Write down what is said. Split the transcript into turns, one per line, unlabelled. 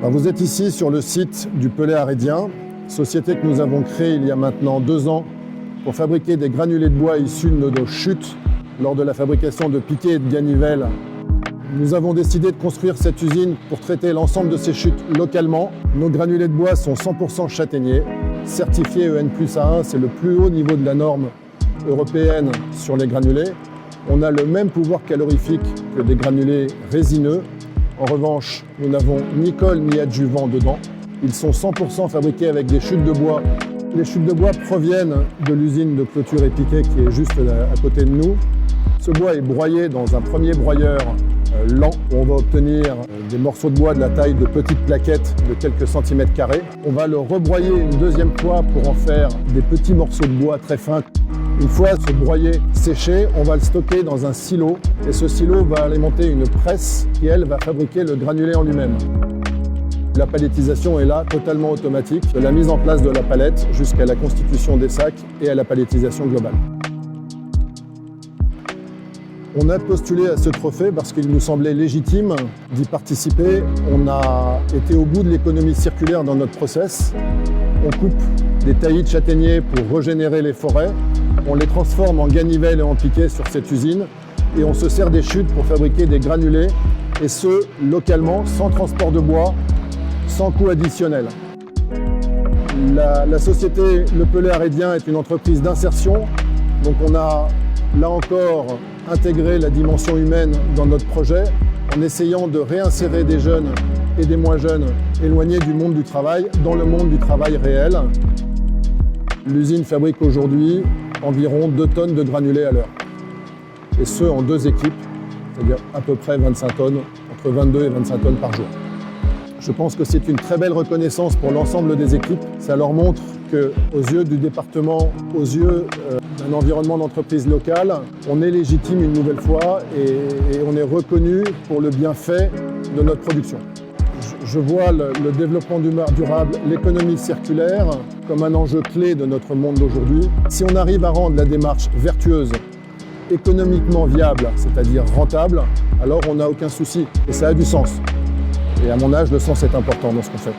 Alors vous êtes ici sur le site du Pelé Arédien, société que nous avons créée il y a maintenant 2 ans pour fabriquer des granulés de bois issus de nos chutes lors de la fabrication de piquets et de ganivelles. Nous avons décidé de construire cette usine pour traiter l'ensemble de ces chutes localement. Nos granulés de bois sont 100% châtaigniers, certifiés EN+A1, c'est le plus haut niveau de la norme européenne sur les granulés. On a le même pouvoir calorifique que des granulés résineux. En revanche, nous n'avons ni colle ni adjuvant dedans. Ils sont 100% fabriqués avec des chutes de bois. Les chutes de bois proviennent de l'usine de clôture et piquet qui est juste à côté de nous. Ce bois est broyé dans un premier broyeur lent où on va obtenir des morceaux de bois de la taille de petites plaquettes de quelques centimètres carrés. On va le rebroyer une deuxième fois pour en faire des petits morceaux de bois très fins. Une fois ce broyé séché, on va le stocker dans un silo et ce silo va alimenter une presse qui, elle, va fabriquer le granulé en lui-même. La palettisation est là, totalement automatique, de la mise en place de la palette jusqu'à la constitution des sacs et à la palettisation globale. On a postulé à ce trophée parce qu'il nous semblait légitime d'y participer. On a été au bout de l'économie circulaire dans notre process. On coupe des taillis de châtaigniers pour régénérer les forêts. On les transforme en ganivelles et en piquets sur cette usine. Et on se sert des chutes pour fabriquer des granulés, et ce, localement, sans transport de bois, sans coût additionnel. La société Le Pelé Arédien est une entreprise d'insertion. Donc on a, là encore, intégré la dimension humaine dans notre projet en essayant de réinsérer des jeunes et des moins jeunes éloignés du monde du travail dans le monde du travail réel. L'usine fabrique aujourd'hui environ 2 tonnes de granulés à l'heure. Et ce, en 2 équipes, c'est-à-dire à peu près 25 tonnes, entre 22 et 25 tonnes par jour. Je pense que c'est une très belle reconnaissance pour l'ensemble des équipes. Ça leur montre qu'aux yeux du département, aux yeux d'un environnement d'entreprise locale, on est légitime une nouvelle fois et on est reconnu pour le bienfait de notre production. Je vois le développement durable, l'économie circulaire comme un enjeu clé de notre monde d'aujourd'hui. Si on arrive à rendre la démarche vertueuse, économiquement viable, c'est-à-dire rentable, alors on n'a aucun souci et ça a du sens. Et à mon âge, le sens est important dans ce qu'on fait.